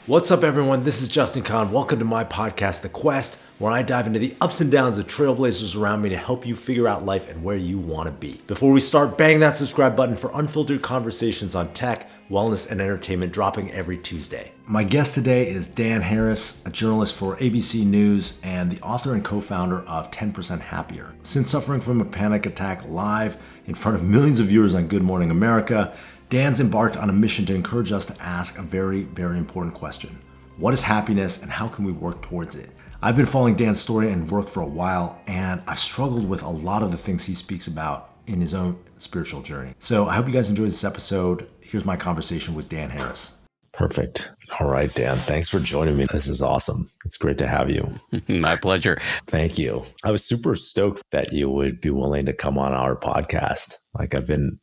What's up, everyone? This is Justin Kahn. Welcome to my podcast, The Quest, where I dive into the ups and downs of trailblazers around me to help you figure out life and where you want to be. Before we start, bang that subscribe button for unfiltered conversations on tech, wellness, and entertainment dropping every Tuesday. My guest today is Dan Harris, a journalist for ABC News and the author and co-founder of 10% Happier. Since suffering from a panic attack live in front of millions of viewers on Good Morning America, Dan's embarked on a mission to encourage us to ask a very, very important question. What is happiness and how can we work towards it? I've been following Dan's story and work for a while, and I've struggled with a lot of the things he speaks about in his own spiritual journey. So I hope you guys enjoyed this episode. Here's my conversation with Dan Harris. Perfect. All right, Dan, thanks for joining me. This is awesome. It's great to have you. My pleasure. Thank you. I was super stoked that you would be willing to come on our podcast. Like, I've been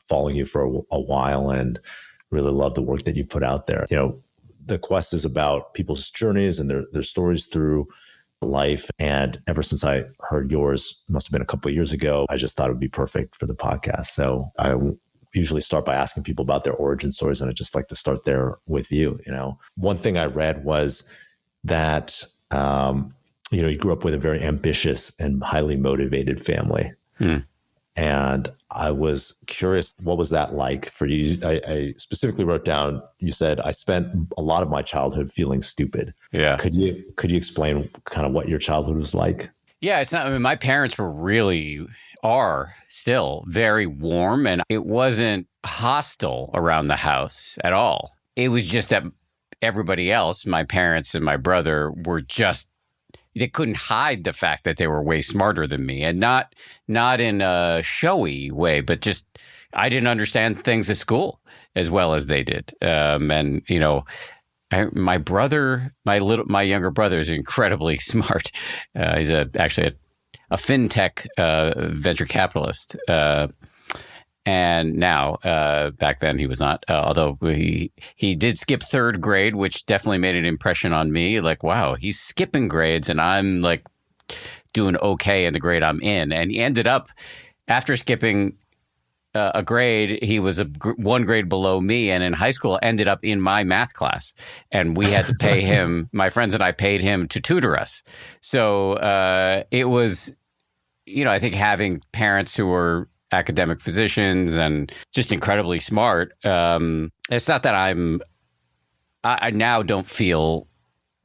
following you for a while and really love the work that you put out there. You know, the quest is about people's journeys and their stories through life. And ever since I heard yours, must have been a couple of years ago, I just thought it would be perfect for the podcast. So I usually start by asking people about their origin stories, and I just like to start there with you. You know, one thing I read was that you grew up with a very ambitious and highly motivated family. And I was curious, what was that like for you? I specifically wrote down, you said, I spent a lot of my childhood feeling stupid. Yeah. Could you explain kind of what your childhood was like? Yeah, it's not, I mean, my parents are still very warm, and it wasn't hostile around the house at all. It was just that everybody else, my parents and my brother, they couldn't hide the fact that they were way smarter than me, and not in a showy way, but just I didn't understand things at school as well as they did. And you know, my younger brother is incredibly smart. He's actually a fintech venture capitalist. And now, back then he was not, although he did skip third grade, which definitely made an impression on me. Like, wow, he's skipping grades and I'm like doing okay in the grade I'm in. And he ended up, after skipping a grade, he was one grade below me, and in high school ended up in my math class. And we had to pay him, my friends and I paid him to tutor us. So it was, you know, I think having parents who were academic physicians and just incredibly smart. It's not that I now don't feel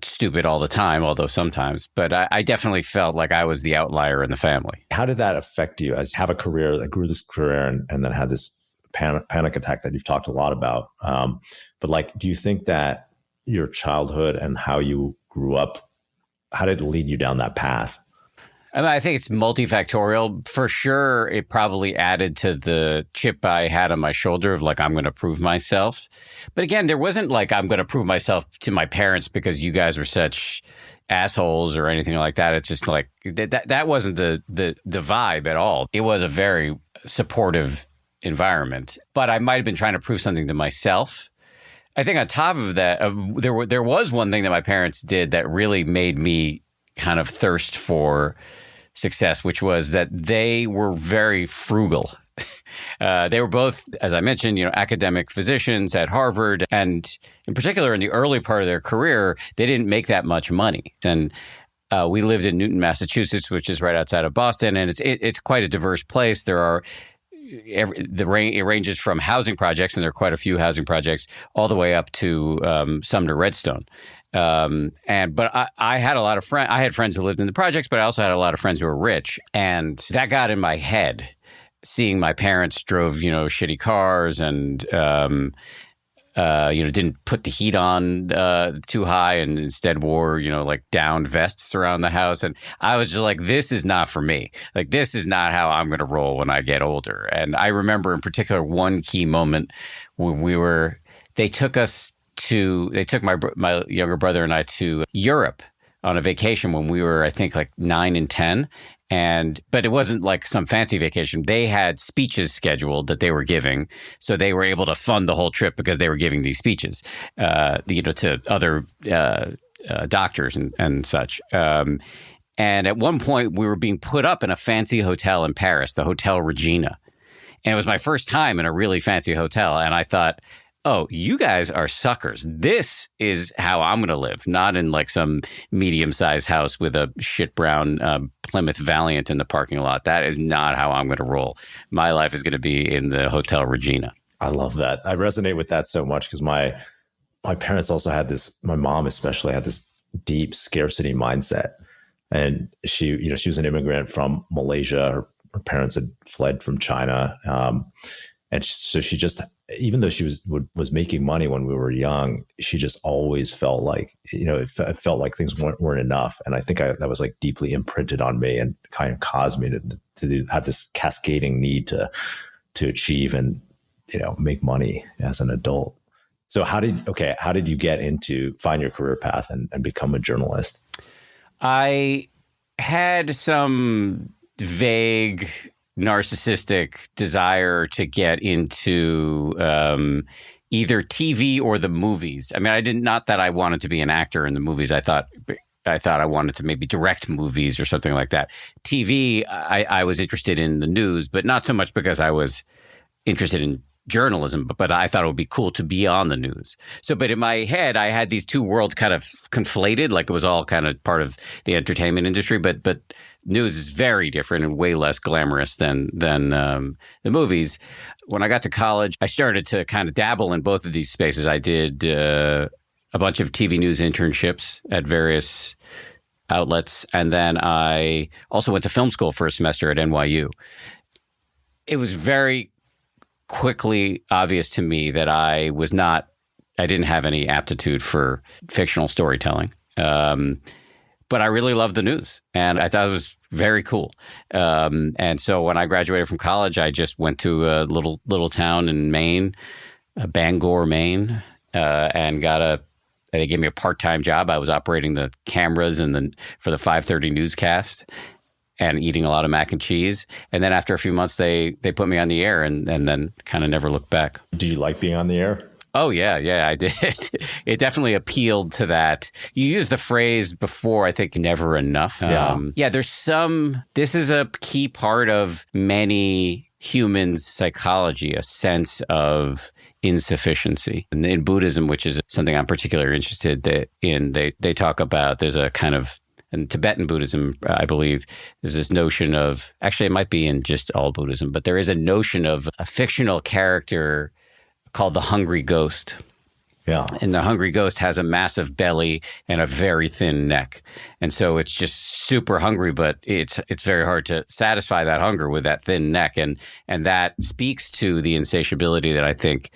stupid all the time, although sometimes, but I definitely felt like I was the outlier in the family. How did that affect you as you have a career that grew this career and then had this panic attack that you've talked a lot about? But like, do you think that your childhood and how you grew up, how did it lead you down that path? I mean, I think it's multifactorial. For sure, it probably added to the chip I had on my shoulder of like, I'm going to prove myself. But again, there wasn't like, I'm going to prove myself to my parents because you guys were such assholes or anything like that. It's just like, that wasn't the vibe at all. It was a very supportive environment. But I might have been trying to prove something to myself. I think on top of that, there was one thing that my parents did that really made me kind of thirst for success, which was that they were very frugal. They were both, as I mentioned, you know, academic physicians at Harvard, and in particular in the early part of their career, they didn't make that much money. And we lived in Newton, Massachusetts, which is right outside of Boston, and it's quite a diverse place. There are it ranges from housing projects, and there are quite a few housing projects, all the way up to Sumner Redstone. But I had a lot of friends. I had friends who lived in the projects, but I also had a lot of friends who were rich, and that got in my head. Seeing my parents drove, you know, shitty cars and, didn't put the heat on too high and instead wore, you know, like down vests around the house. And I was just like, this is not for me. Like, this is not how I'm going to roll when I get older. And I remember in particular one key moment when they took my younger brother and I to Europe on a vacation when we were, I think, like 9 and 10. But it wasn't like some fancy vacation. They had speeches scheduled that they were giving. So they were able to fund the whole trip because they were giving these speeches, to other doctors and such. And at one point we were being put up in a fancy hotel in Paris, the Hotel Regina. And it was my first time in a really fancy hotel. And I thought, oh, you guys are suckers. This is how I'm going to live, not in like some medium-sized house with a shit brown Plymouth Valiant in the parking lot. That is not how I'm going to roll. My life is going to be in the Hotel Regina. I love that. I resonate with that so much because my parents also had this, my mom especially had this deep scarcity mindset. And she was an immigrant from Malaysia. Her parents had fled from China. So she just, even though she was making money when we were young, she just always felt like, it felt like things weren't enough. And I think that was like deeply imprinted on me and kind of caused me to have this cascading need to achieve and, make money as an adult. So how did you find your career path and become a journalist? I had some vague narcissistic desire to get into either TV or the movies. I mean, not that I wanted to be an actor in the movies. I thought I wanted to maybe direct movies or something like that. TV, I was interested in the news, but not so much because I was interested in journalism, but I thought it would be cool to be on the news. So, but in my head, I had these two worlds kind of conflated, like it was all kind of part of the entertainment industry, but news is very different and way less glamorous than the movies. When I got to college, I started to kind of dabble in both of these spaces. I did a bunch of TV news internships at various outlets, and then I also went to film school for a semester at NYU. It was very quickly obvious to me that I didn't have any aptitude for fictional storytelling. But I really loved the news and I thought it was very cool. And so when I graduated from college, I just went to a little town in Maine, Bangor, Maine, and they gave me a part-time job. I was operating the cameras for the 5:30 newscast and eating a lot of mac and cheese. And then after a few months, they put me on the air and then kind of never looked back. Do you like being on the air? Oh, yeah, I did. It definitely appealed to that. You used the phrase before, I think, never enough. This is a key part of many humans' psychology, a sense of insufficiency. And in Buddhism, which is something I'm particularly interested in, they talk about, there's a kind of, in Tibetan Buddhism, I believe, there's this notion of, actually it might be in just all Buddhism, but there is a notion of a fictional character called the hungry ghost. Yeah. And the hungry ghost has a massive belly and a very thin neck. And so it's just super hungry, but it's very hard to satisfy that hunger with that thin neck. And that speaks to the insatiability that I think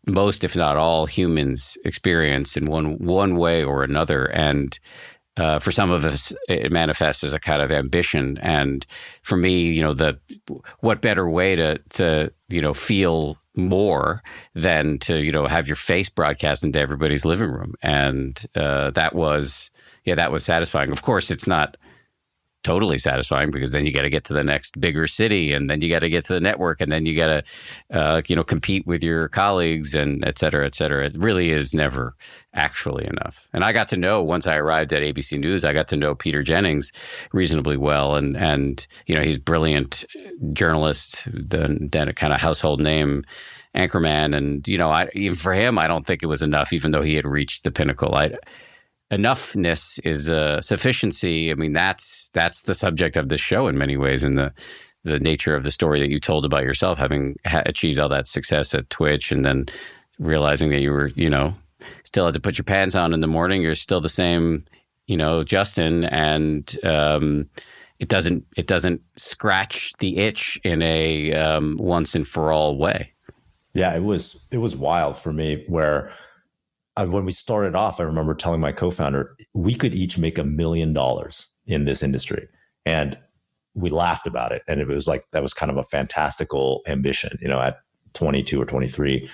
most, if not all, humans experience in one way or another. And for some of us, it manifests as a kind of ambition. And for me, what better way to feel more than to, have your face broadcast into everybody's living room. And that was satisfying. Of course, it's not totally satisfying because then you got to get to the next bigger city and then you got to get to the network and then you got to, compete with your colleagues and et cetera, et cetera. It really is never actually enough. And I got to know, once I arrived at ABC News, I got to know Peter Jennings reasonably well. And he's a brilliant journalist, then a kind of household name anchorman. And, even for him, I don't think it was enough, even though he had reached the pinnacle. Enoughness is sufficiency. I mean, that's the subject of this show in many ways, and the nature of the story that you told about yourself, having achieved all that success at Twitch, and then realizing that you were, still had to put your pants on in the morning. You're still the same, Justin, and it doesn't scratch the itch in a once and for all way. Yeah, it was wild for me where. When we started off, I remember telling my co-founder, we could each make $1 million in this industry. And we laughed about it. And it was like, that was kind of a fantastical ambition, at 22 or 23.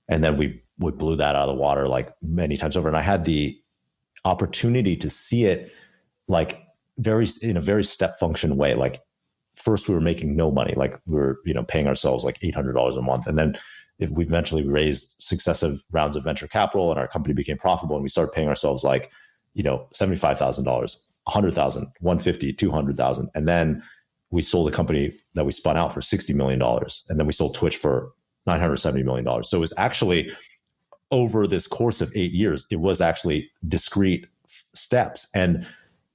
And then we blew that out of the water like many times over. And I had the opportunity to see it like in a very step function way. Like first we were making no money, like we were, paying ourselves like $800 a month. And then if we eventually raised successive rounds of venture capital and our company became profitable and we started paying ourselves like, $75,000, $100,000, $150,000, $200,000. And then we sold a company that we spun out for $60 million. And then we sold Twitch for $970 million. So it was actually over this course of 8 years, it was actually discrete steps. And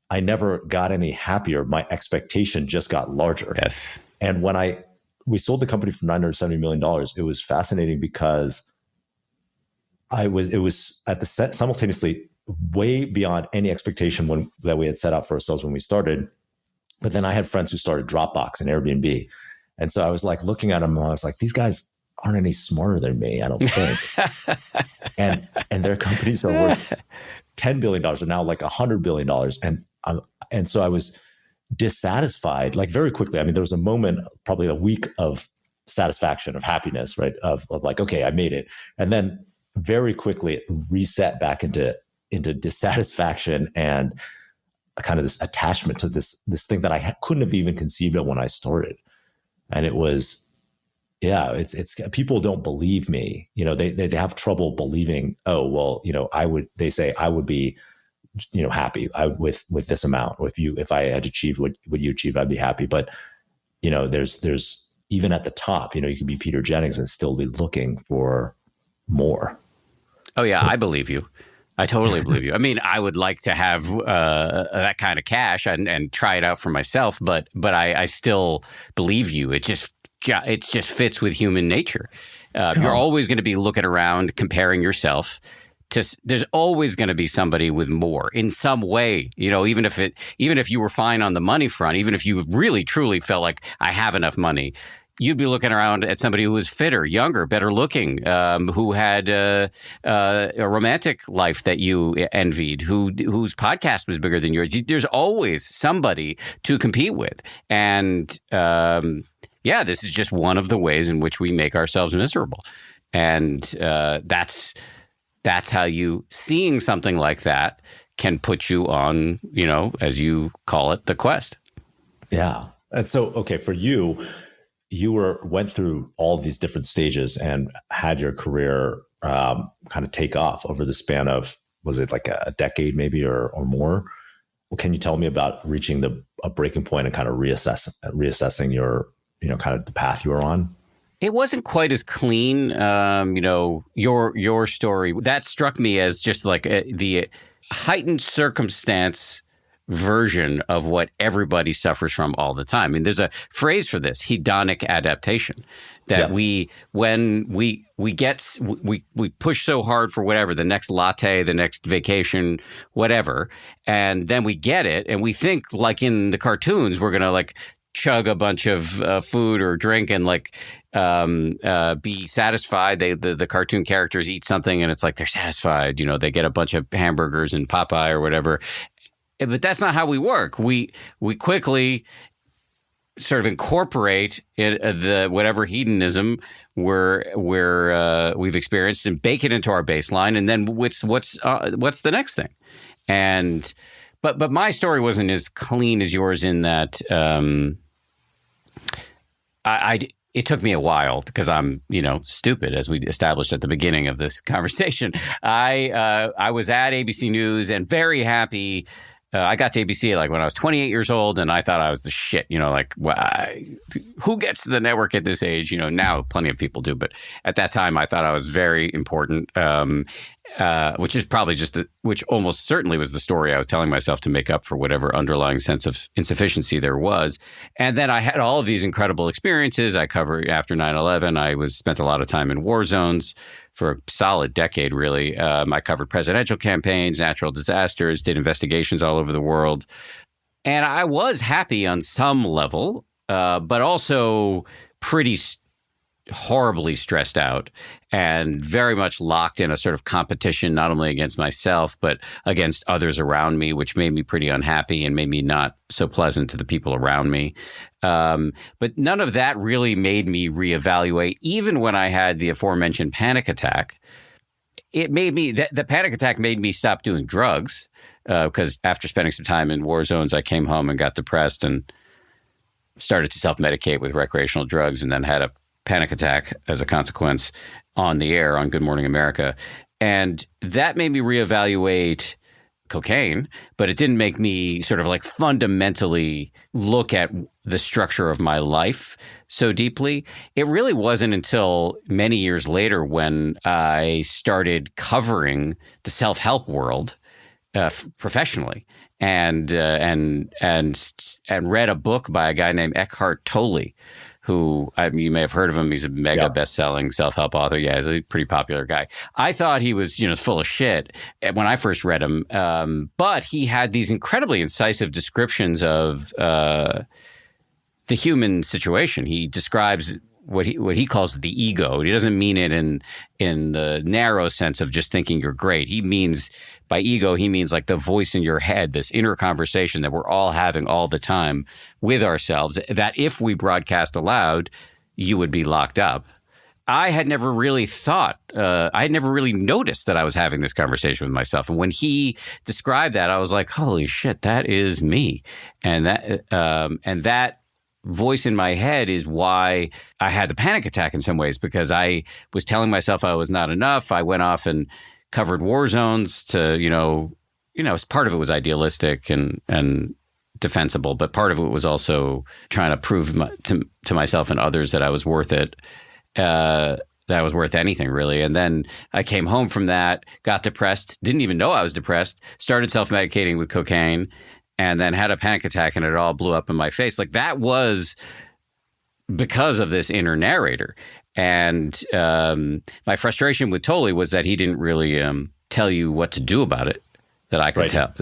I never got any happier. My expectation just got larger. Yes. And when we sold the company for $970 million, it was fascinating because it was at the simultaneously way beyond any expectation that we had set out for ourselves when we started. But then I had friends who started Dropbox and Airbnb. And so I was like looking at them and I was like, these guys aren't any smarter than me, I don't think. and their companies are worth $10 billion or now like $100 billion. And so I was dissatisfied, like very quickly. I mean, there was a moment, probably a week of satisfaction, of happiness, right? Of like, okay, I made it. And then very quickly it reset back into dissatisfaction and kind of this attachment to this thing that I couldn't have even conceived of when I started. And it was, yeah, it's people don't believe me. They have trouble believing, oh, well, they say I would be, happy with this amount. If I had achieved what you achieved, I'd be happy. But, there's even at the top, you could be Peter Jennings and still be looking for more. Oh yeah, I believe you. I totally believe you. I mean, I would like to have that kind of cash and try it out for myself, but I still believe you. It just fits with human nature. You're always going to be looking around, comparing yourself to. There's always going to be somebody with more in some way. Even if you were fine on the money front, even if you really truly felt like I have enough money, you'd be looking around at somebody who was fitter, younger, better looking, who had a romantic life that you envied, whose podcast was bigger than yours. There's always somebody to compete with. And this is just one of the ways in which we make ourselves miserable. And that's how seeing something like that can put you on, as you call it, the quest. Yeah. And so, okay, for you went through all these different stages and had your career kind of take off over the span of, was it like a decade maybe or more? Well, can you tell me about reaching a breaking point and kind of reassessing your, kind of the path you were on? It wasn't quite as clean. Your story, that struck me as just like the heightened circumstance version of what everybody suffers from all the time. I mean, there's a phrase for this, hedonic adaptation, that we push so hard for whatever, the next latte, the next vacation, whatever, and then we get it, and we think, like in the cartoons, we're gonna like chug a bunch of food or drink and like be satisfied. The cartoon characters eat something and it's like they're satisfied. They get a bunch of hamburgers and Popeye or whatever. But that's not how we work. We quickly sort of incorporate the whatever hedonism we've experienced and bake it into our baseline. And then what's the next thing? And but my story wasn't as clean as yours in that it took me a while because I'm stupid, as we established at the beginning of this conversation. I was at ABC News and very happy. I got to ABC like when I was 28 years old, and I thought I was the shit. Who gets to the network at this age? Now plenty of people do, but at that time I thought I was very important. Which is probably which almost certainly was the story I was telling myself to make up for whatever underlying sense of insufficiency there was. And then I had all of these incredible experiences. I covered after 9/11. I spent a lot of time in war zones for a solid decade, really. I covered presidential campaigns, natural disasters, did investigations all over the world. And I was happy on some level, but also pretty horribly stressed out and very much locked in a sort of competition, not only against myself, but against others around me, which made me pretty unhappy and made me not so pleasant to the people around me. But none of that really made me reevaluate. Even when I had the aforementioned panic attack, it made me, the panic attack made me stop doing drugs because after spending some time in war zones, I came home and got depressed and started to self-medicate with recreational drugs and then had a panic attack as a consequence on the air on Good Morning America. And that made me reevaluate cocaine, but it didn't make me sort of like fundamentally look at the structure of my life so deeply. It really wasn't until many years later when I started covering the self-help world professionally, and read a book by a guy named Eckhart Tolle, who you may have heard of him. He's a mega best-selling self-help author. Yeah, he's a pretty popular guy. I thought he was, full of shit when I first read him, but he had these incredibly incisive descriptions of the human situation. He describes what he calls the ego. He doesn't mean it in the narrow sense of just thinking you're great. He means by ego, he means like the voice in your head, this inner conversation that we're all having all the time with ourselves, that if we broadcast aloud, you would be locked up. I had never really thought, I had never really noticed that I was having this conversation with myself. And when he described that, I was like, holy shit, that is me. And that voice in my head is why I had the panic attack in some ways, because I was telling myself I was not enough. I went off and covered war zones to, part of it was idealistic and defensible, but part of it was also trying to prove to myself and others that I was worth it, that I was worth anything, really. And then I came home from that, got depressed, didn't even know I was depressed, started self-medicating with cocaine, and then had a panic attack, and it all blew up in my face. Like, that was because of this inner narrator. And my frustration with Tolle was that he didn't really tell you what to do about it, that I could tell.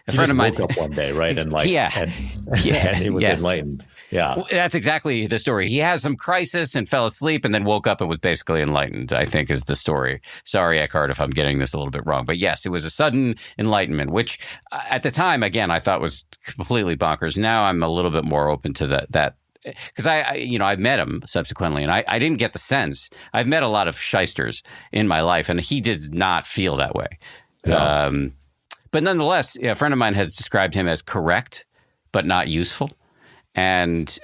A friend of mine woke up one day, right? And like, and he was enlightened. Yeah. Well, that's exactly the story. He has some crisis and fell asleep and then woke up and was basically enlightened, I think, is the story. Sorry, Eckhart, if I'm getting this a little bit wrong. But yes, it was a sudden enlightenment, which at the time, again, I thought was completely bonkers. Now I'm a little bit more open to that. Because I met him subsequently, and I didn't get the sense. I've met a lot of shysters in my life, and he did not feel that way. No. But nonetheless, a friend of mine has described him as correct, but not useful. And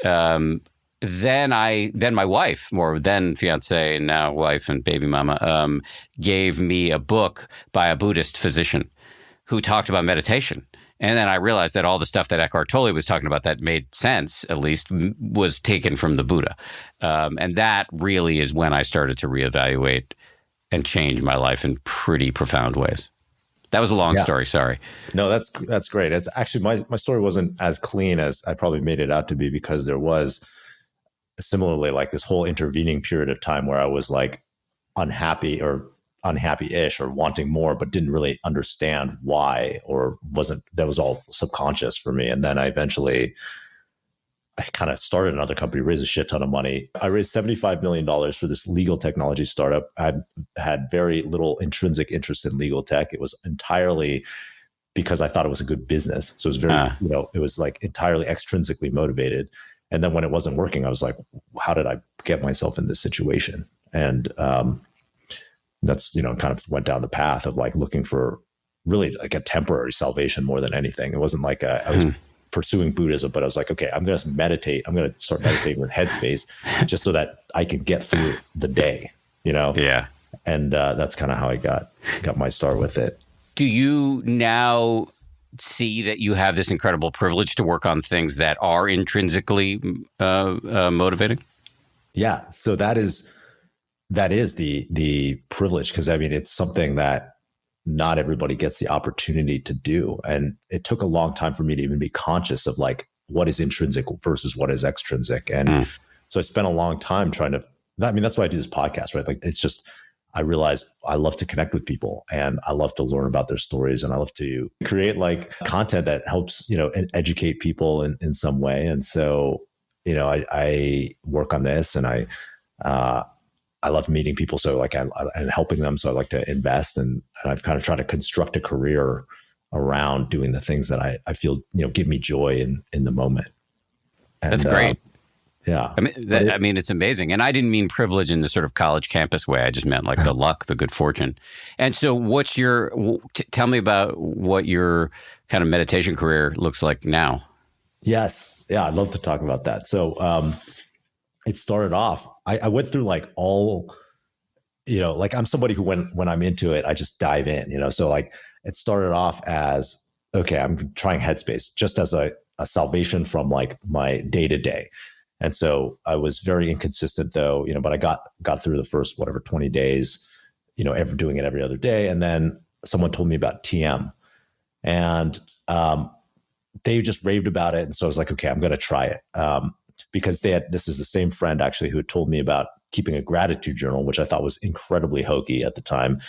then my wife, or then fiance, and now wife and baby mama, gave me a book by a Buddhist physician who talked about meditation. And then I realized that all the stuff that Eckhart Tolle was talking about that made sense, at least, was taken from the Buddha. And that really is when I started to reevaluate and change my life in pretty profound ways. That was a long story. Sorry. No, that's great. It's actually, my story wasn't as clean as I probably made it out to be, because there was similarly like this whole intervening period of time where I was like unhappy-ish or wanting more, but didn't really understand why, or that was all subconscious for me. And then I kind of started another company, raised a shit ton of money. I raised $75 million for this legal technology startup. I had very little intrinsic interest in legal tech. It was entirely because I thought it was a good business. So it was very, it was like entirely extrinsically motivated. And then when it wasn't working, I was like, how did I get myself in this situation? And that's, kind of went down the path of like looking for really like a temporary salvation more than anything. It wasn't like I was pursuing Buddhism, but I was like, okay, I'm going to meditate. I'm going to start meditating with Headspace just so that I can get through the day, Yeah. And that's kind of how I got my start with it. Do you now see that you have this incredible privilege to work on things that are intrinsically motivating? Yeah. So that is the privilege, because I mean, it's something that not everybody gets the opportunity to do. And it took a long time for me to even be conscious of like, what is intrinsic versus what is extrinsic. And so I spent a long time that's why I do this podcast, right? Like, it's just, I realized I love to connect with people, and I love to learn about their stories, and I love to create like content that helps, and educate people in some way. And so, I work on this, and I love meeting people. So like, and helping them. So I like to invest, and I've kind of tried to construct a career around doing the things that I feel, give me joy in the moment. And, that's great. Yeah. I mean, it's amazing. And I didn't mean privilege in the sort of college campus way. I just meant like the luck, the good fortune. And so tell me about what your kind of meditation career looks like now. Yes. Yeah. I'd love to talk about that. So, it started off, I went through like all, like I'm somebody who when I'm into it, I just dive in, so like it started off as, okay, I'm trying Headspace just as a salvation from like my day to day. And so I was very inconsistent though, but I got through the first, 20 days, doing it every other day. And then someone told me about TM, and they just raved about it. And so I was like, okay, I'm going to try it. Because this is the same friend actually who had told me about keeping a gratitude journal, which I thought was incredibly hokey at the time.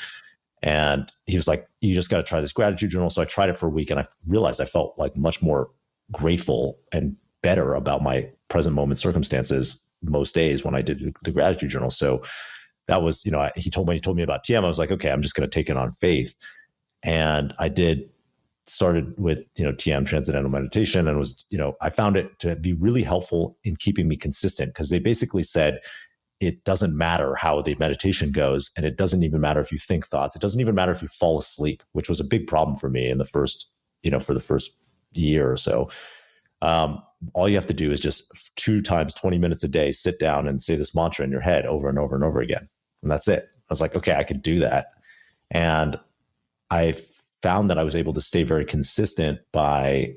And he was like, you just got to try this gratitude journal. So I tried it for a week, and I realized I felt like much more grateful and better about my present moment circumstances most days when I did the gratitude journal. So that was, he told me about TM. I was like, okay, I'm just going to take it on faith. And I started with, TM, transcendental meditation, and was, I found it to be really helpful in keeping me consistent, because they basically said, it doesn't matter how the meditation goes, and it doesn't even matter if you think thoughts. It doesn't even matter if you fall asleep, which was a big problem for me in the first, for the first year or so. All you have to do is just 2 times 20 minutes a day, sit down and say this mantra in your head over and over and over again. And that's it. I was like, okay, I could do that. And I found that I was able to stay very consistent by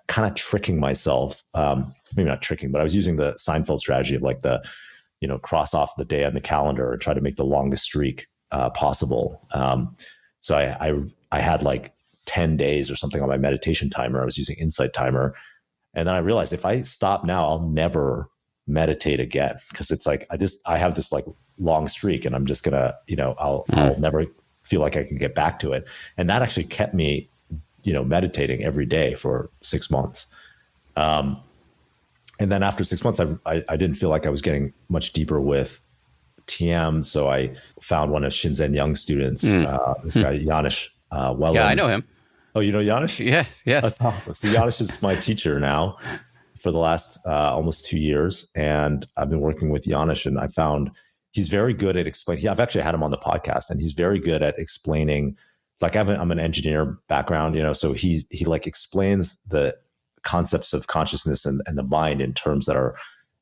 kind of tricking myself. Maybe not tricking, but I was using the Seinfeld strategy of like the, cross off the day on the calendar and try to make the longest streak possible. So I had like 10 days or something on my meditation timer. I was using Insight Timer. And then I realized if I stop now, I'll never meditate again, because it's like, I have this like long streak, and I'm just gonna, I'll never feel like I can get back to it. And that actually kept me, meditating every day for 6 months. And then after 6 months, I didn't feel like I was getting much deeper with TM. So I found one of Shinzen Young's students, this guy, Janusz Wellen. Yeah, I know him. Oh, you know Janusz? Yes. That's awesome. So Janusz is my teacher now for the last almost 2 years. And I've been working with Janusz, and I found he's very good at explaining. I've actually had him on the podcast, and he's very good at explaining. Like I'm an engineer background, so he like explains the concepts of consciousness and the mind in terms that are,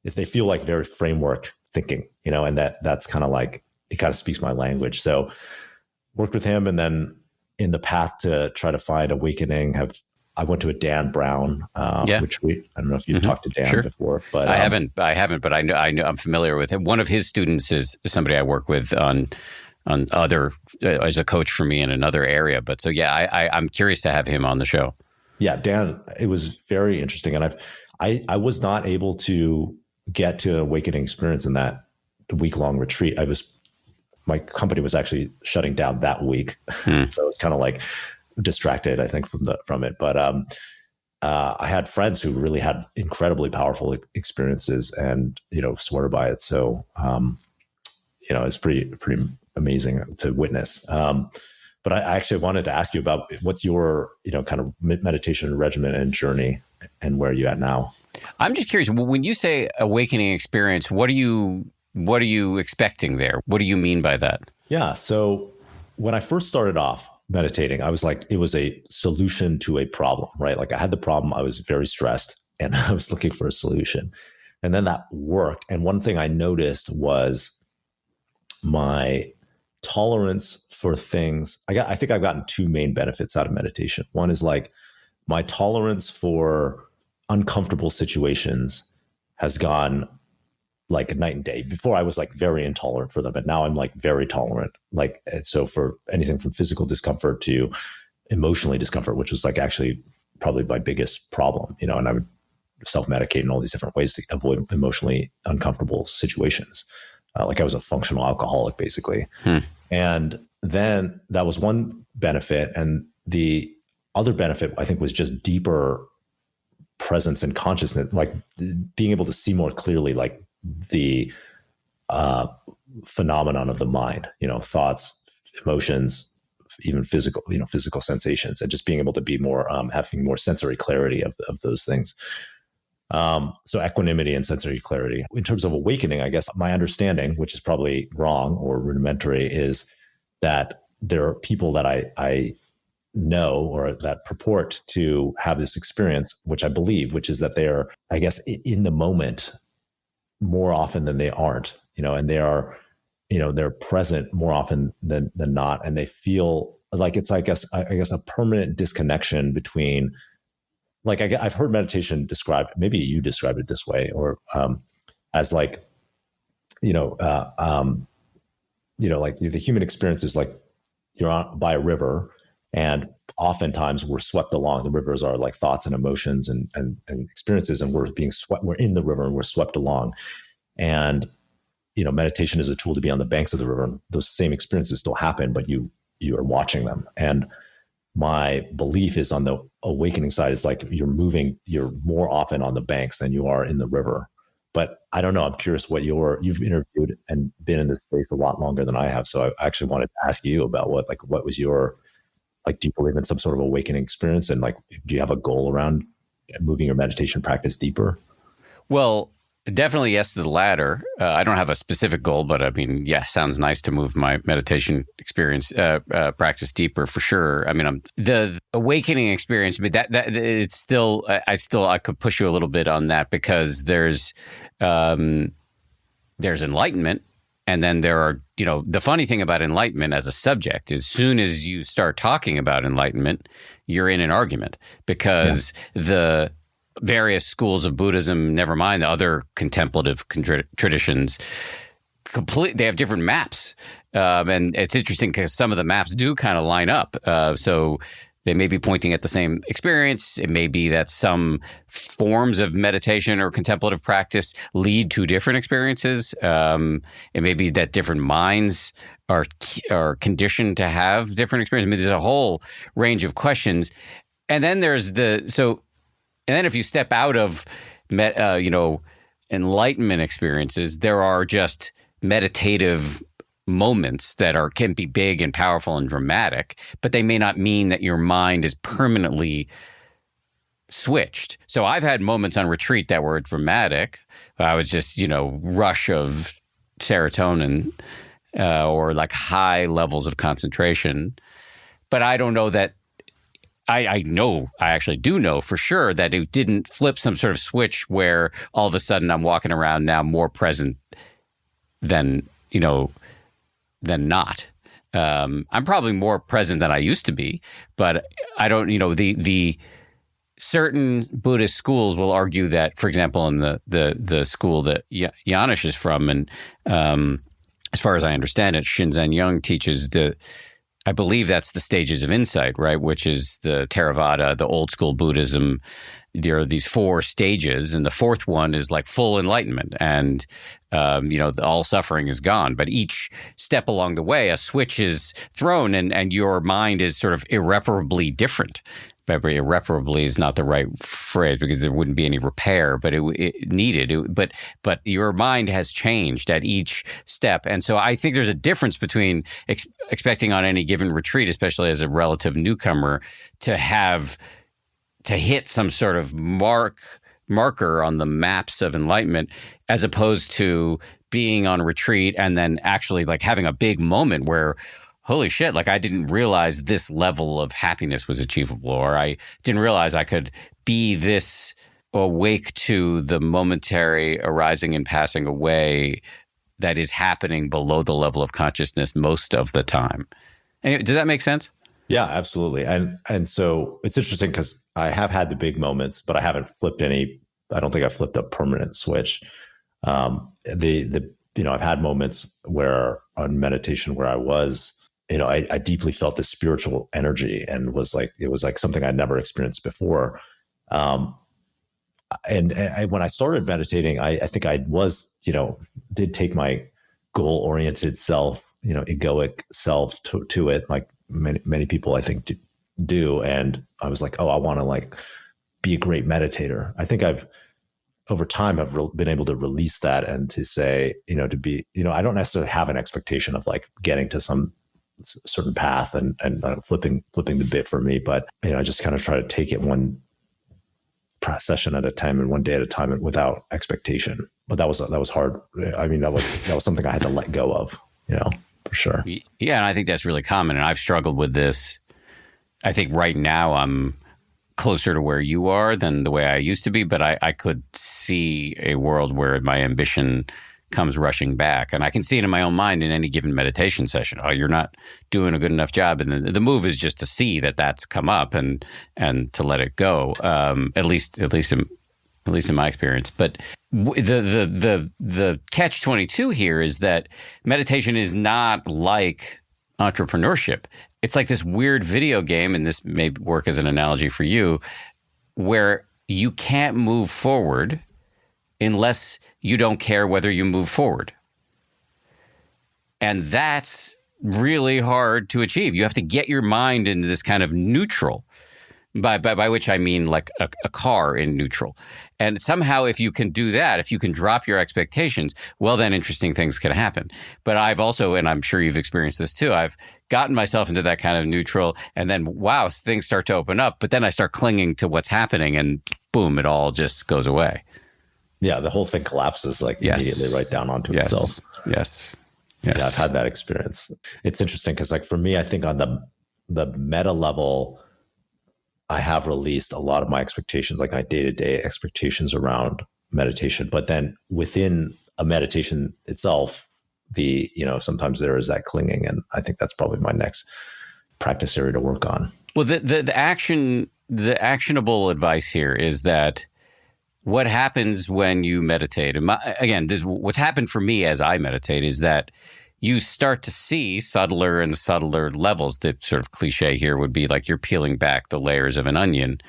if they feel like very framework thinking, and that's kind of like, it kind of speaks my language. So worked with him, and then in the path to try to find awakening, I went to a Dan Brown, which I don't know if you've talked to Dan before, but I haven't, but I know I'm familiar with him. One of his students is somebody I work with on other, as a coach for me in another area. But so, yeah, I'm curious to have him on the show. Yeah, Dan, it was very interesting. And I was not able to get to an awakening experience in that week-long retreat. My company was actually shutting down that week. So it's kind of like distracted, I think, from it. But I had friends who really had incredibly powerful experiences and, swore by it. So, it's pretty amazing to witness. But I actually wanted to ask you about what's your, kind of meditation regimen and journey, and where are you at now? I'm just curious, when you say awakening experience, what are you expecting there? What do you mean by that? Yeah. So when I first started off meditating, I was like, it was a solution to a problem, right? Like I had the problem, I was very stressed, and I was looking for a solution. And then that worked. And one thing I noticed was my tolerance for things. I think I've gotten 2 main benefits out of meditation. One is like my tolerance for uncomfortable situations has gone like night and day. Before I was like very intolerant for them, but now I'm like very tolerant. Like, so for anything from physical discomfort to emotionally discomfort, which was like actually probably my biggest problem, and I would self-medicate in all these different ways to avoid emotionally uncomfortable situations. Like I was a functional alcoholic, basically. And then that was one benefit. And the other benefit, I think, was just deeper presence and consciousness, like being able to see more clearly, like the phenomenon of the mind, thoughts, emotions, even physical sensations, and just being able to be more, having more sensory clarity of those things. So equanimity and sensory clarity. In terms of awakening, I guess my understanding, which is probably wrong or rudimentary, is that there are people that I know or that purport to have this experience, which I believe, which is that they are, I guess, in the moment more often than they aren't, and they are, they're present more often than not. And they feel like it's, I guess a permanent disconnection between, like, I've heard meditation described, maybe you described it this way, or as like, you know, like the human experience is like you're on by a river, and oftentimes we're swept along. The rivers are like thoughts and emotions and experiences, and we're being swept. We're in the river and we're swept along. And meditation is a tool to be on the banks of the river. And those same experiences still happen, but you are watching them. And my belief is on the awakening side, it's like you're more often on the banks than you are in the river. But I don't know. I'm curious what you've interviewed and been in this space a lot longer than I have. So I actually wanted to ask you about what was your, like, do you believe in some sort of awakening experience? And like, do you have a goal around moving your meditation practice deeper? Well, definitely yes to the latter. I don't have a specific goal, but I mean, yeah, sounds nice to move my meditation experience, practice deeper for sure. I mean, the awakening experience, but that it's still, I could push you a little bit on that, because there's enlightenment. And then there are, the funny thing about enlightenment as a subject is, as soon as you start talking about enlightenment, you're in an argument, because the various schools of Buddhism, never mind the other contemplative traditions, they have different maps. And it's interesting because some of the maps do kind of line up. So they may be pointing at the same experience. It may be that some forms of meditation or contemplative practice lead to different experiences. It may be that different minds are conditioned to have different experiences. I mean, there's a whole range of questions. And then there's and then if you step out of, enlightenment experiences, there are just meditative moments that can be big and powerful and dramatic, but they may not mean that your mind is permanently switched. So I've had moments on retreat that were dramatic. I was just, rush of serotonin or like high levels of concentration. But I don't know that I actually do know for sure that it didn't flip some sort of switch where all of a sudden I'm walking around now more present than not. I'm probably more present than I used to be, but I don't, the certain Buddhist schools will argue that, for example, in the school that Janusz is from, and as far as I understand it, Shinzen Young teaches I believe that's the stages of insight, right? Which is the Theravada, the old school Buddhism. There are these 4 stages, and the 4th one is like full enlightenment, and all suffering is gone. But each step along the way, a switch is thrown, and your mind is sort of irreparably different. Maybe irreparably is not the right phrase, because there wouldn't be any repair, but it needed. But your mind has changed at each step, and so I think there's a difference between expecting on any given retreat, especially as a relative newcomer, to hit some sort of marker on the maps of enlightenment, as opposed to being on retreat and then actually like having a big moment where, holy shit, like I didn't realize this level of happiness was achievable, or I didn't realize I could be this awake to the momentary arising and passing away that is happening below the level of consciousness most of the time. Anyway, does that make sense? Yeah, absolutely. And so it's interesting because I have had the big moments, but I haven't flipped any. I don't think I flipped a permanent switch. I've had moments where on meditation where I was, I deeply felt this spiritual energy, and it was like something I'd never experienced before. And when I started meditating, I think I was, did take my goal-oriented self, egoic self to it, like many people I think do. And I was like, oh, I want to like be a great meditator. I think I've over time have been able to release that and to say, to be, I don't necessarily have an expectation of like getting to some certain path and flipping the bit for me, but I just kind of try to take it one session at a time and one day at a time without expectation. But that was hard. I mean, that was something I had to let go of, for sure. Yeah, and I think that's really common, and I've struggled with this. I think right now I'm closer to where you are than the way I used to be, but I could see a world where my ambition comes rushing back. And I can see it in my own mind in any given meditation session. Oh, you're not doing a good enough job. And the move is just to see that that's come up and to let it go. At least in my experience. But the catch-22 here is that meditation is not like entrepreneurship. It's like this weird video game, and this may work as an analogy for you, where you can't move forward unless you don't care whether you move forward. And that's really hard to achieve. You have to get your mind into this kind of neutral, by which I mean like a car in neutral. And somehow if you can do that, if you can drop your expectations, well, then interesting things can happen. But I've also, and I'm sure you've experienced this too, I've gotten myself into that kind of neutral, and then, wow, things start to open up. But then I start clinging to what's happening, and boom, it all just goes away. Yeah, the whole thing collapses immediately right down onto itself. Yes. Yeah, I've had that experience. It's interesting because for me, I think on the meta level, I have released a lot of my expectations, like my day-to-day expectations around meditation. But then within a meditation itself, sometimes there is that clinging. And I think that's probably my next practice area to work on. Well, the actionable advice here is that what happens when you meditate, and what's happened for me as I meditate is that you start to see subtler and subtler levels. The sort of cliche here would be like you're peeling back the layers of an onion.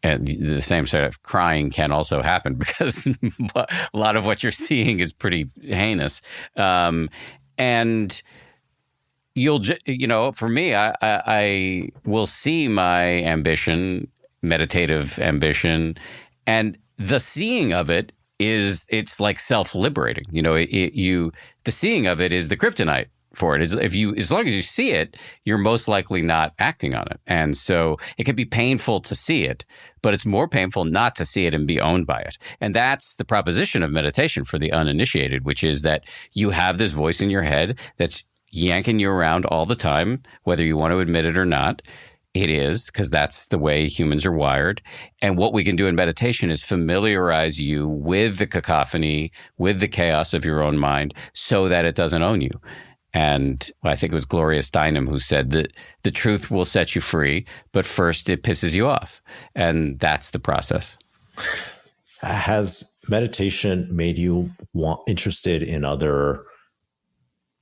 And the same sort of crying can also happen because a lot of what you're seeing is pretty heinous. And you'll, for me, I will see my ambition, meditative ambition, and the seeing of it it's like self-liberating. The seeing of it is the kryptonite for it. As long as you see it, you're most likely not acting on it. And so it can be painful to see it, but it's more painful not to see it and be owned by it. And that's the proposition of meditation for the uninitiated, which is that you have this voice in your head that's yanking you around all the time, whether you want to admit it or not. It is, because that's the way humans are wired. And what we can do in meditation is familiarize you with the cacophony, with the chaos of your own mind, so that it doesn't own you. And I think it was Gloria Steinem who said that the truth will set you free, but first it pisses you off. And that's the process. Has meditation made you interested in other,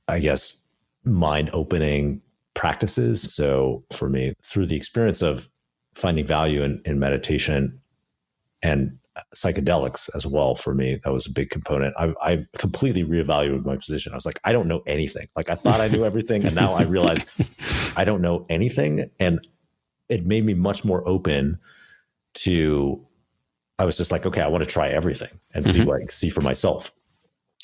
I guess, mind-opening practices? So for me, through the experience of finding value in meditation and psychedelics as well, for me, that was a big component. I've completely reevaluated my position. I was like, I don't know anything. Like I thought I knew everything, and now I realize I don't know anything. And it made me much more open to, I was just like, okay, I want to try everything and see for myself.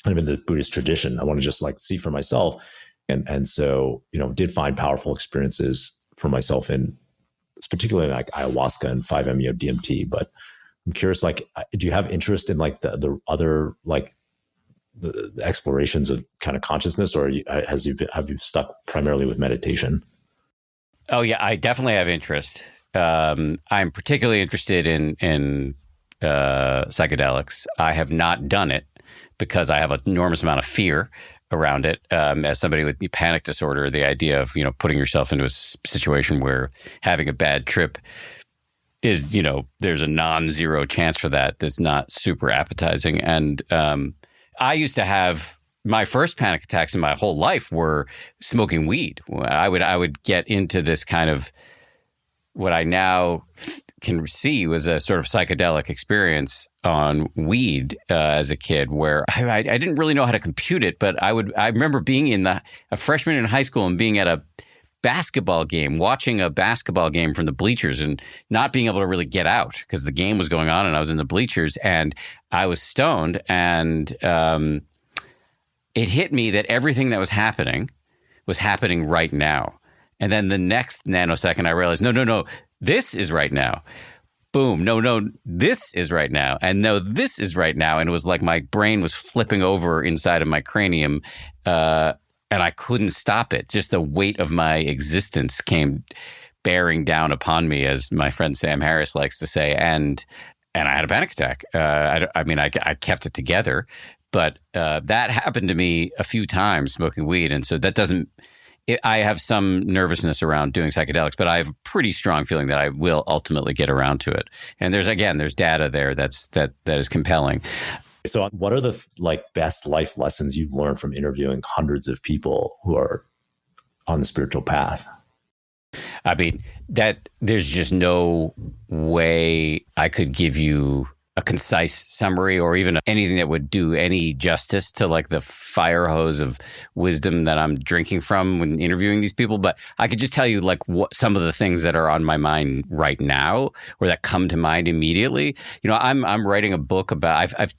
I'm in the Buddhist tradition. I want to just see for myself. And so, did find powerful experiences for myself in particularly like ayahuasca and 5-MeO DMT. But I'm curious, do you have interest in the other the explorations of kind of consciousness, or have you stuck primarily with meditation? Oh yeah, I definitely have interest. I'm particularly interested in psychedelics. I have not done it because I have an enormous amount of fear around it. As somebody with the panic disorder, the idea of putting yourself into a situation where having a bad trip is there's a non-zero chance for that. That's not super appetizing. And I used to have my first panic attacks in my whole life were smoking weed. I would get into this kind of what I now can see was a sort of psychedelic experience on weed as a kid, where I didn't really know how to compute it, but I remember being a freshman in high school and being at a basketball game, watching a basketball game from the bleachers and not being able to really get out because the game was going on and I was in the bleachers and I was stoned, and it hit me that everything that was happening right now. And then the next nanosecond, I realized, no, this is right now. Boom. No, this is right now. And no, this is right now. And it was like my brain was flipping over inside of my cranium, and I couldn't stop it. Just the weight of my existence came bearing down upon me, as my friend Sam Harris likes to say. And I had a panic attack. I kept it together, But that happened to me a few times smoking weed. And so that doesn't, I have some nervousness around doing psychedelics, but I have a pretty strong feeling that I will ultimately get around to it. And there's data there that is compelling. So what are the best life lessons you've learned from interviewing hundreds of people who are on the spiritual path? I mean, that there's just no way I could give you a concise summary or even anything that would do any justice to like the fire hose of wisdom that I'm drinking from when interviewing these people. But I could just tell you like what some of the things that are on my mind right now or that come to mind immediately. You know, I'm writing a book about I've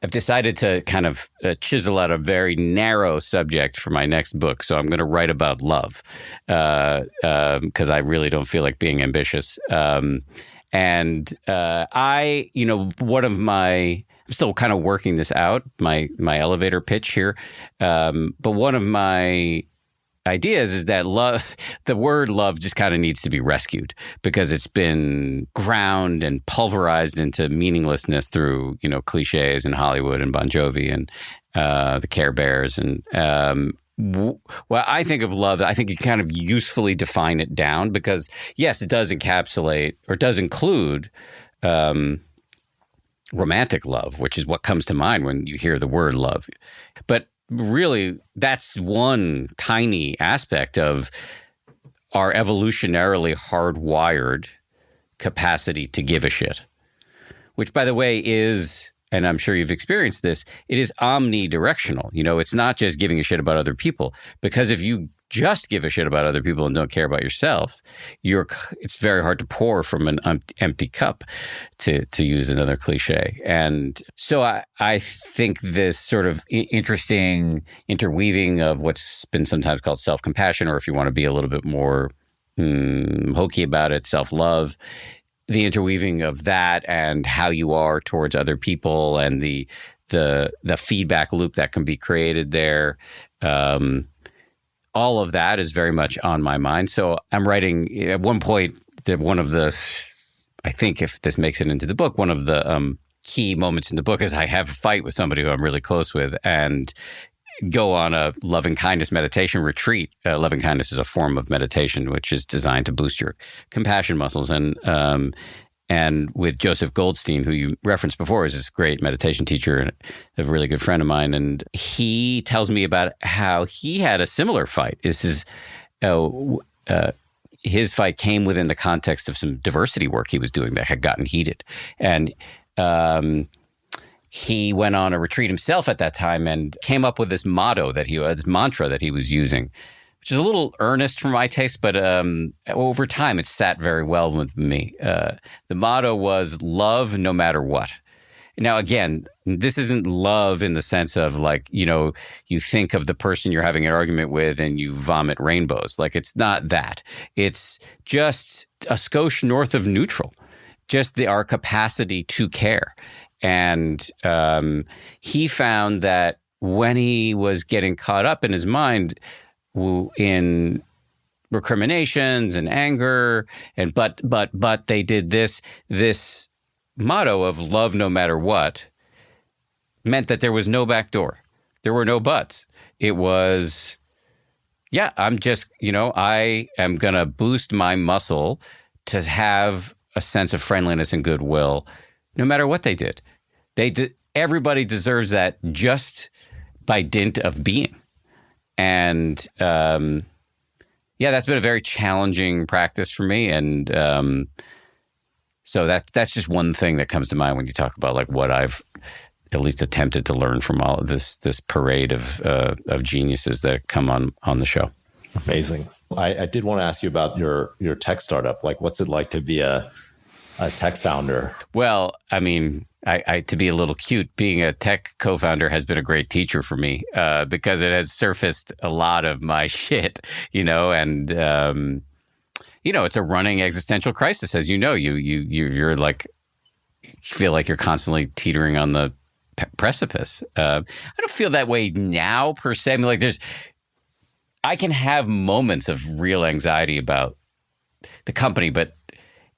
decided to kind of chisel out a very narrow subject for my next book. So I'm going to write about love because I really don't feel like being ambitious. I'm still kind of working this out, my elevator pitch here. But one of my ideas is that the word love just kind of needs to be rescued because it's been ground and pulverized into meaninglessness through, cliches in Hollywood and Bon Jovi and the Care Bears. And well, I think of love, I think you kind of usefully define it down because, yes, it does encapsulate or does include romantic love, which is what comes to mind when you hear the word love. But really, that's one tiny aspect of our evolutionarily hardwired capacity to give a shit, which, by the way, is, and I'm sure you've experienced this, it is omnidirectional. It's not just giving a shit about other people, because if you just give a shit about other people and don't care about yourself, it's very hard to pour from an empty cup, to use another cliche. And so I think this sort of interesting interweaving of what's been sometimes called self-compassion, or if you want to be a little bit more hokey about it, self-love, the interweaving of that and how you are towards other people and the feedback loop that can be created there. All of that is very much on my mind. So I'm writing at one point that I think if this makes it into the book, one of the key moments in the book is I have a fight with somebody who I'm really close with and go on a loving kindness meditation retreat. Loving kindness is a form of meditation, which is designed to boost your compassion muscles. And with Joseph Goldstein, who you referenced before, is this great meditation teacher and a really good friend of mine. And he tells me about how he had a similar fight. His fight came within the context of some diversity work he was doing that had gotten heated. And he went on a retreat himself at that time and came up with this this mantra that he was using, which is a little earnest for my taste, but over time it sat very well with me. The motto was love no matter what. Now, again, this isn't love in the sense of like, you think of the person you're having an argument with and you vomit rainbows. Like, it's not that. It's just a skosh north of neutral, just our capacity to care. And he found that when he was getting caught up in his mind in recriminations and anger, and but they did this motto of love no matter what meant that there was no back door. There were no buts. It was, yeah, I'm just, I am going to boost my muscle to have a sense of friendliness and goodwill no matter what they did. Everybody deserves that just by dint of being. And that's been a very challenging practice for me. And so that's just one thing that comes to mind when you talk about like what I've at least attempted to learn from all of this parade of geniuses that come on the show. Amazing. I did want to ask you about your tech startup. Like, what's it like to be a tech founder? Well, I mean, I to be a little cute, being a tech co-founder has been a great teacher for me because it has surfaced a lot of my shit, and it's a running existential crisis, as you know. You're like, feel like you're constantly teetering on the precipice. I don't feel that way now per se. I mean, like I can have moments of real anxiety about the company, but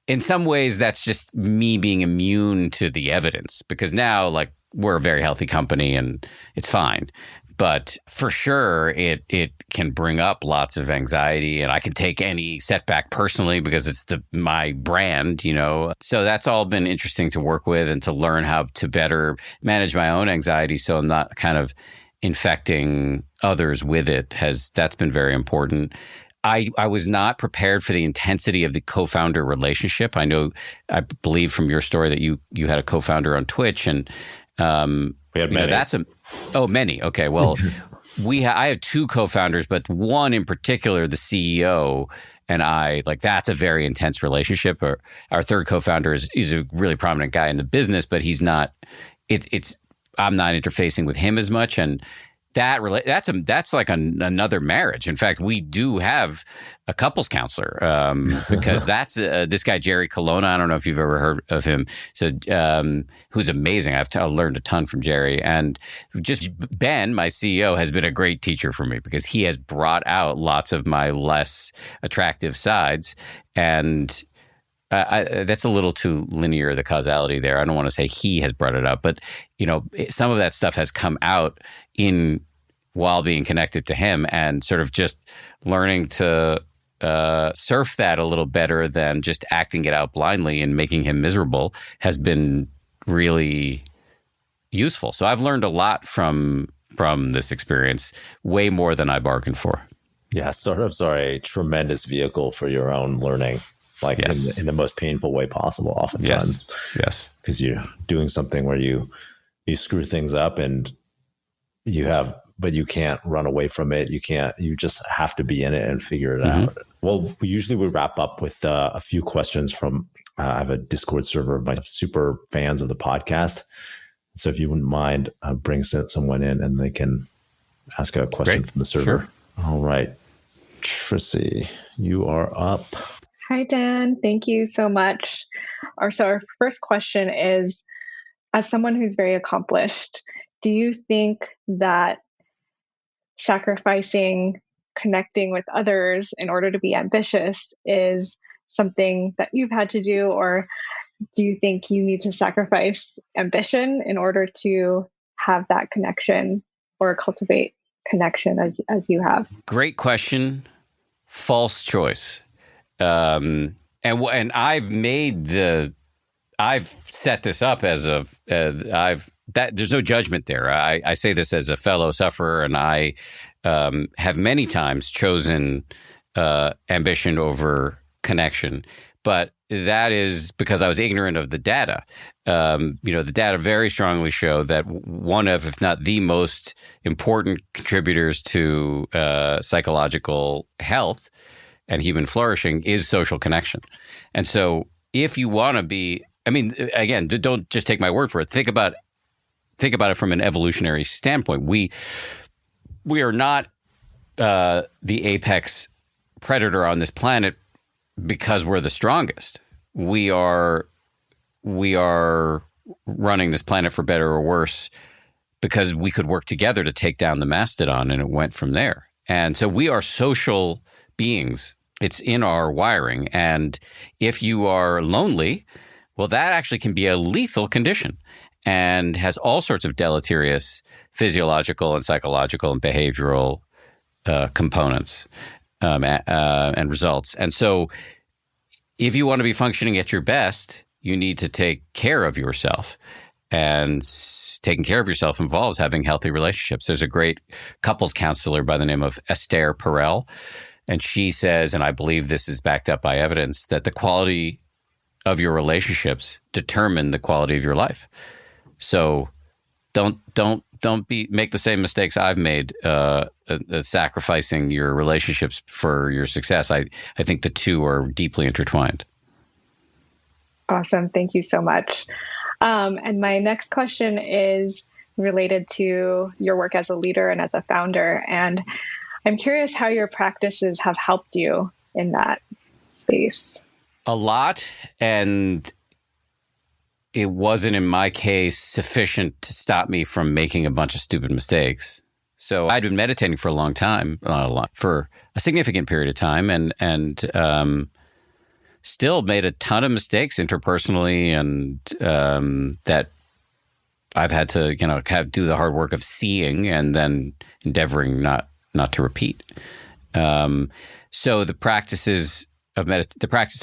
in some ways, that's just me being immune to the evidence, because now, like, we're a very healthy company and it's fine. But for sure, it can bring up lots of anxiety, and I can take any setback personally because it's my brand, So that's all been interesting to work with and to learn how to better manage my own anxiety, so I'm not kind of infecting others with it. That's been very important. I was not prepared for the intensity of the co-founder relationship. I believe from your story that you had a co-founder on Twitch, and we had many. Many. Okay, well, I have two co-founders, but one in particular, the CEO, and I, like, that's a very intense relationship. Our third co-founder is a really prominent guy in the business, but he's not. I'm not interfacing with him as much, and that's like another marriage. In fact, we do have a couples counselor because that's this guy, Jerry Colonna. I don't know if you've ever heard of him. So who's amazing. I've learned a ton from Jerry. And just Ben, my CEO, has been a great teacher for me because he has brought out lots of my less attractive sides. And that's a little too linear, the causality there. I don't want to say he has brought it up, but some of that stuff has come out while being connected to him, and sort of just learning to surf that a little better than just acting it out blindly and making him miserable has been really useful. So I've learned a lot from this experience, way more than I bargained for. Yeah, sort of a tremendous vehicle for your own learning. Like, yes. in the most painful way possible, oftentimes. Yes. Because you're doing something where you screw things up, and but you can't run away from it. You just have to be in it and figure it out. Well, we wrap up with a few questions from, I have a Discord server of my super fans of the podcast. So if you wouldn't mind, bring someone in and they can ask a question from the server. Sure. All right. Trici, you are up. Hi, Dan. Thank you so much. Our first question is, as someone who's very accomplished, do you think that sacrificing connecting with others in order to be ambitious is something that you've had to do, or do you think you need to sacrifice ambition in order to have that connection or cultivate connection as you have? Great question. False choice. And I've set this up as there's no judgment there. I say this as a fellow sufferer, and I have many times chosen ambition over connection. But that is because I was ignorant of the data. The data very strongly show that one of, if not the most important contributors to psychological health and human flourishing is social connection. And so if you want to be, again, don't just take my word for it. Think about it from an evolutionary standpoint. We are not the apex predator on this planet because we're the strongest. We are running this planet, for better or worse, because we could work together to take down the mastodon, and it went from there. And so we are social beings. It's in our wiring. And if you are lonely, well, that actually can be a lethal condition and has all sorts of deleterious physiological and psychological and behavioral components and results. And so if you want to be functioning at your best, you need to take care of yourself. And taking care of yourself involves having healthy relationships. There's a great couples counselor by the name of Esther Perel. And she says, and I believe this is backed up by evidence, that the quality of your relationships determine the quality of your life. So don't make the same mistakes I've made, sacrificing your relationships for your success. I think the two are deeply intertwined. Awesome. Thank you so much. And my next question is related to your work as a leader and as a founder. And I'm curious how your practices have helped you in that space. A lot. And it wasn't, in my case, sufficient to stop me from making a bunch of stupid mistakes. So I'd been meditating for a long time, for a significant period of time, and still made a ton of mistakes interpersonally, and that I've had to, do the hard work of seeing and then endeavoring not to repeat. So the practice of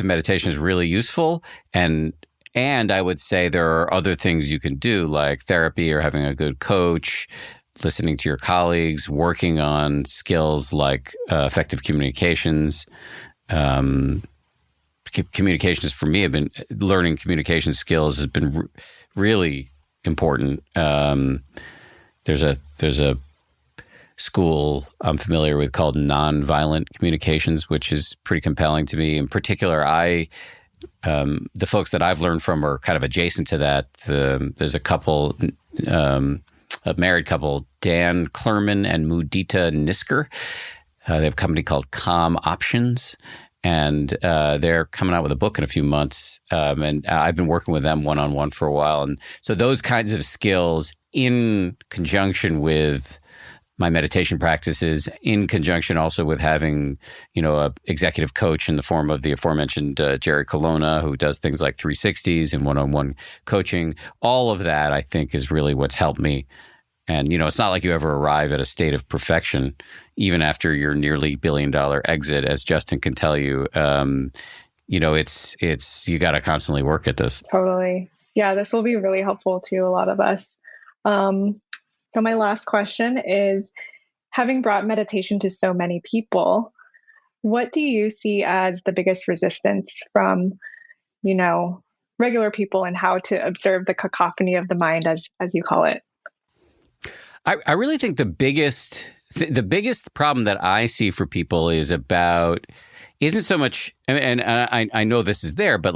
meditation is really useful, and I would say there are other things you can do, like therapy or having a good coach, listening to your colleagues, working on skills like effective communications. Communications for me learning communication skills has been really important. There's a school I'm familiar with called nonviolent communications, which is pretty compelling to me. In particular, the folks that I've learned from are kind of adjacent to that. There's a couple, a married couple, Dan Klerman and Mudita Nisker. They have a company called Calm Options, and they're coming out with a book in a few months. And I've been working with them one-on-one for a while. And so those kinds of skills in conjunction with my meditation practices, in conjunction also with having, a executive coach in the form of the aforementioned Jerry Colonna, who does things like 360s and one-on-one coaching. All of that, I think, is really what's helped me. And, it's not like you ever arrive at a state of perfection, even after your nearly $1 billion exit, as Justin can tell you. It's you got to constantly work at this. Totally. Yeah, this will be really helpful to a lot of us. So my last question is, having brought meditation to so many people, what do you see as the biggest resistance from, regular people, and how to observe the cacophony of the mind, as you call it? I really think the biggest problem that I see for people isn't so much, and I know this is there, but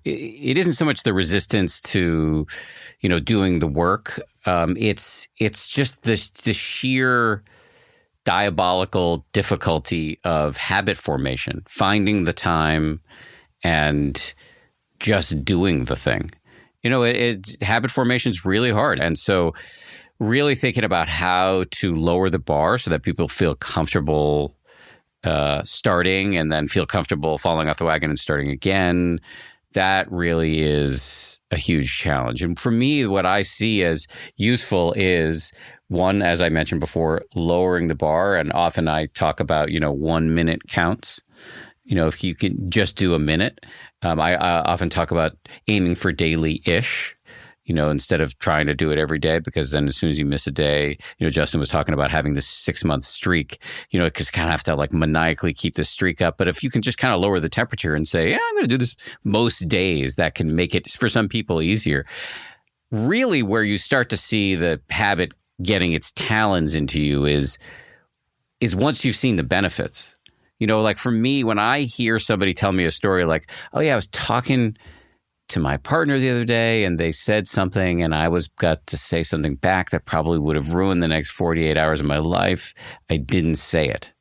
it isn't so much the resistance to, doing the work. It's just the sheer diabolical difficulty of habit formation, finding the time and just doing the thing. Habit formation is really hard. And so really thinking about how to lower the bar so that people feel comfortable starting and then feel comfortable falling off the wagon and starting again, that really is a huge challenge. And for me, what I see as useful is, one, as I mentioned before, lowering the bar. And often I talk about, 1 minute counts. If you can just do a minute. I often talk about aiming for daily-ish, instead of trying to do it every day, because then as soon as you miss a day, Justin was talking about having this 6-month streak, because you kind of have to maniacally keep this streak up. But if you can just kind of lower the temperature and say, yeah, I'm going to do this most days, that can make it, for some people, easier. Really, where you start to see the habit getting its talons into you is once you've seen the benefits. For me, when I hear somebody tell me a story like, oh yeah, I was talking to my partner the other day and they said something and I got to say something back that probably would have ruined the next 48 hours of my life. I didn't say it.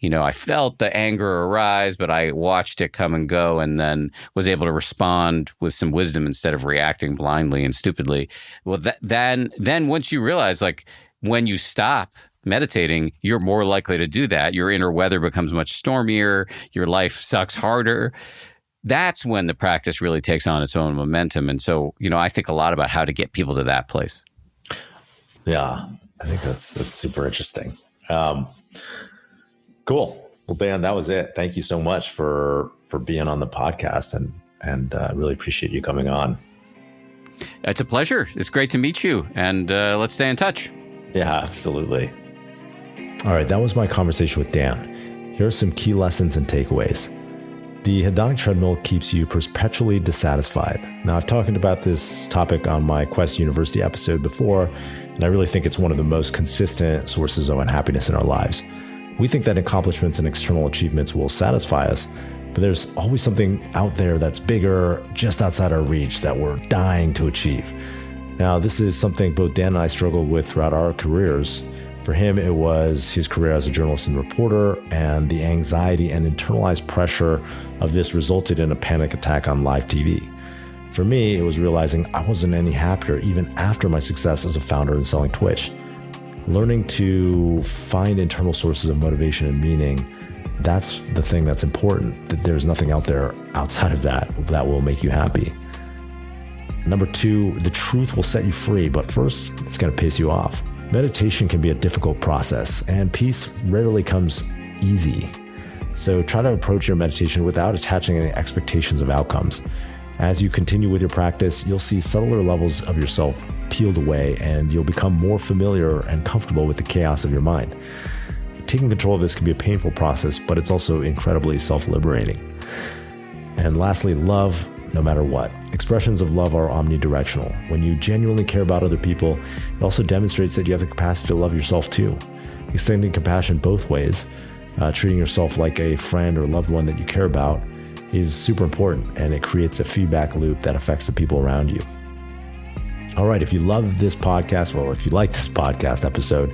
I felt the anger arise, but I watched it come and go and then was able to respond with some wisdom instead of reacting blindly and stupidly. Well, then once you realize, when you stop meditating, you're more likely to do that. Your inner weather becomes much stormier. Your life sucks harder. That's when the practice really takes on its own momentum. And so, I think a lot about how to get people to that place. Yeah, I think that's super interesting. Cool. Well, Dan, that was it. Thank you so much for being on the podcast, and I really appreciate you coming on. It's a pleasure. It's great to meet you, and let's stay in touch. Yeah, absolutely. All right, that was my conversation with Dan. Here are some key lessons and takeaways. The hedonic treadmill keeps you perpetually dissatisfied. Now, I've talked about this topic on my Quest University episode before, and I really think it's one of the most consistent sources of unhappiness in our lives. We think that accomplishments and external achievements will satisfy us, but there's always something out there that's bigger, just outside our reach, that we're dying to achieve. Now, this is something both Dan and I struggled with throughout our careers. For him, it was his career as a journalist and reporter, and the anxiety and internalized pressure of this resulted in a panic attack on live TV. For me, it was realizing I wasn't any happier even after my success as a founder and selling Twitch. Learning to find internal sources of motivation and meaning That's the thing that's important, that there's nothing out there outside of that will make you happy. Number 2, the truth will set you free, but first, it's going to piss you off. Meditation can be a difficult process, and peace rarely comes easy. So try to approach your meditation without attaching any expectations of outcomes. As you continue with your practice, you'll see subtler levels of yourself peeled away, and you'll become more familiar and comfortable with the chaos of your mind. Taking control of this can be a painful process, but it's also incredibly self-liberating. And lastly, love, no matter what. Expressions of love are omnidirectional. When you genuinely care about other people, it also demonstrates that you have the capacity to love yourself too. Extending compassion both ways, treating yourself like a friend or loved one that you care about, is super important, and it creates a feedback loop that affects the people around you. All right, if you love this podcast, or if you like this podcast episode,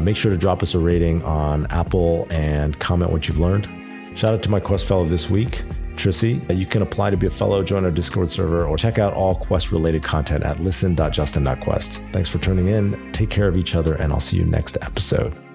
make sure to drop us a rating on Apple and comment what you've learned. Shout out to my Quest Fellow this week, Trici. You can apply to be a fellow, join our Discord server, or check out all Quest-related content at listen.justin.quest. Thanks for tuning in. Take care of each other, and I'll see you next episode.